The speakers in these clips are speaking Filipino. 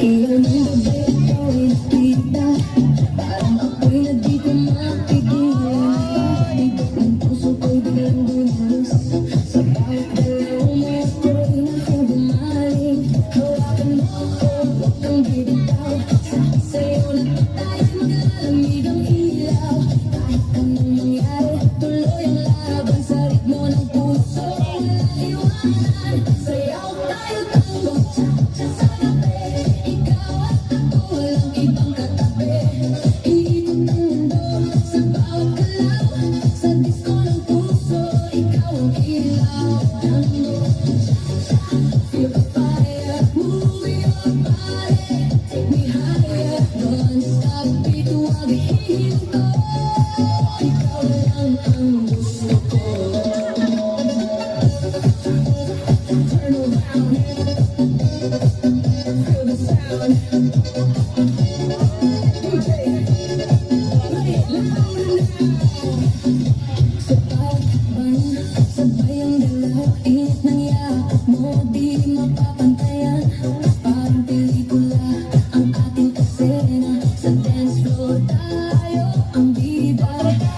Ilang gabi ikaw ay nakita, parang ako'y na di ko mapigilan. Iba ang puso ko'y biglang dumalos, sa bawat galaw mo ako'y nakabumalik. Hawakan mo ako, huwag kang bibitaw, sa'yo na tayo'y maglalamig ang ilaw. Kahit anong mangyari, tuloy ang laban sa ritmo ng puso. Walang iwanan, sayaw tayo tango, cha-cha sa gabi. Ikaw at ako, walang ibang katabi. Iikot ang mundo sa bawat galaw, sa disko ng puso, ikaw ang ilaw. Tango, cha-cha, feel the fire, move your body, take me higher. Non-stop beat, huwag ihinto, ikaw lang ang gusto ko. Turn around, feel the sound. DJ, play it louder now. Sa bawat ban, sabay ang galaw, init ng yakap mo, di mapapantayan. Parang pelikula ang ating eksena, sa dance floor tayo ang bida.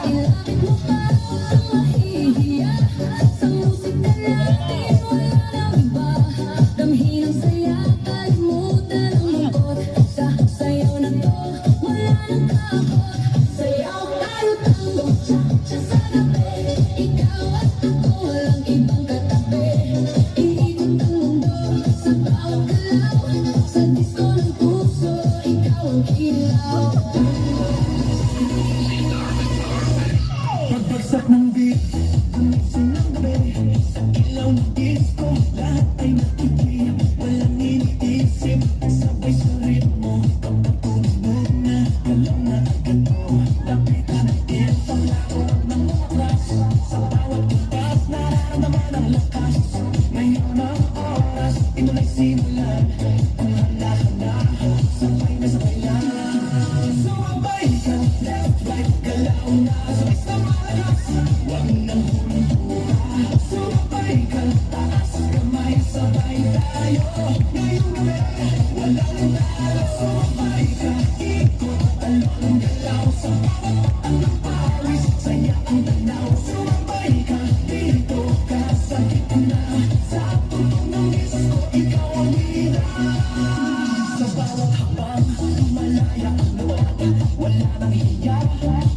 Ilapit mo pa ang mahihiya, sa musika natin wala nang iba. Damhin ang saya, kalimutan ang lungkot, sa sayaw na to wala nang takot. Sayaw tayo tango, cha-cha sa gabi. Ikaw at ako, walang ibang katabi. Iikot ang mundo sa bawat galaw, sa disko ng puso, ikaw ang ilaw. Pagbagsak ng beat, gumising ng gabi. Sa ilaw ng disco, lahat ay nakikip. Walang iniisip, sabay sa ritmo. Kapag tumunog na, galaw na agad mo. Lapitan natin, panglaro ng mga oras. Sa bawat bukas, nararamdaman ang lakas. Ngayon ang oras, ito na'y simulan. Kung handa-handa, sabay na sabay lang. Sumabay ka, left, right, galaw na. Sabay sa malakas, huwag nang hulura. Sumabay ka, taas kamay, sabay tayo. Ngayong gabi, walang talo. Sumabay ka, ikot, talon, galaw. Sa bawat patang ng pawis, saya ang tanaw. Sumabay ka, dito ka sa gitna. Sa tunog ng disco, ikaw ang ilaw. Sa bawat habang, malaya ang luwag. Wala nang hiya,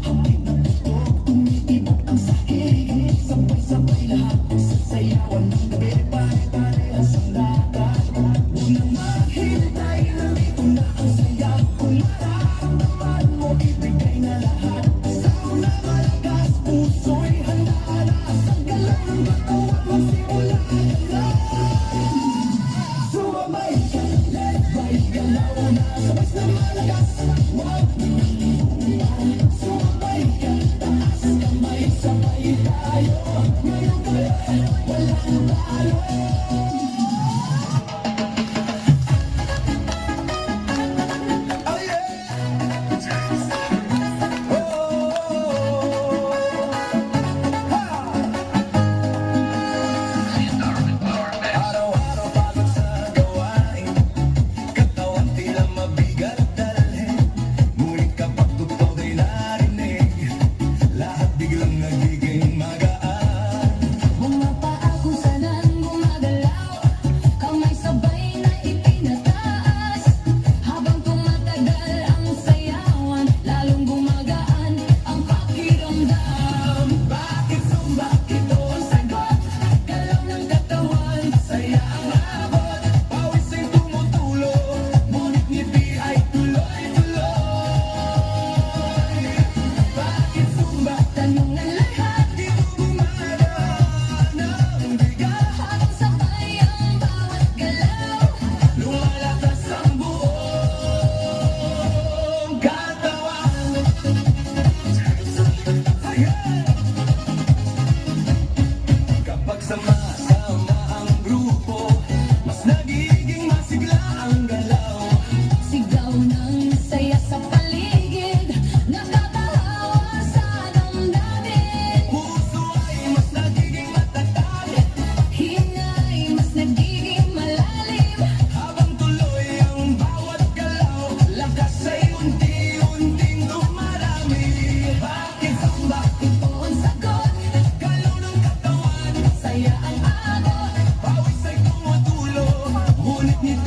hangin ng tutok. Tumitibok ang sahig, sabay-sabay lahat. Sa sayawan ng gabi, pare-parehas ang lakad. Huwag nang maghintay, nandito na ang saya. Kung nararamdaman mo, ibigay na lahat. Sound na malakas, puso'y handa na. Sa galaw ng katawan, magsimula na. Sumabay ka, left, right, galaw na. Sabay sa malakas, huwag nang hulura. Sumabay ka, taas kamay, sabay tayo. Ngayong gabi, walang talo. Oh yeah! Oh, ha! Sulit nito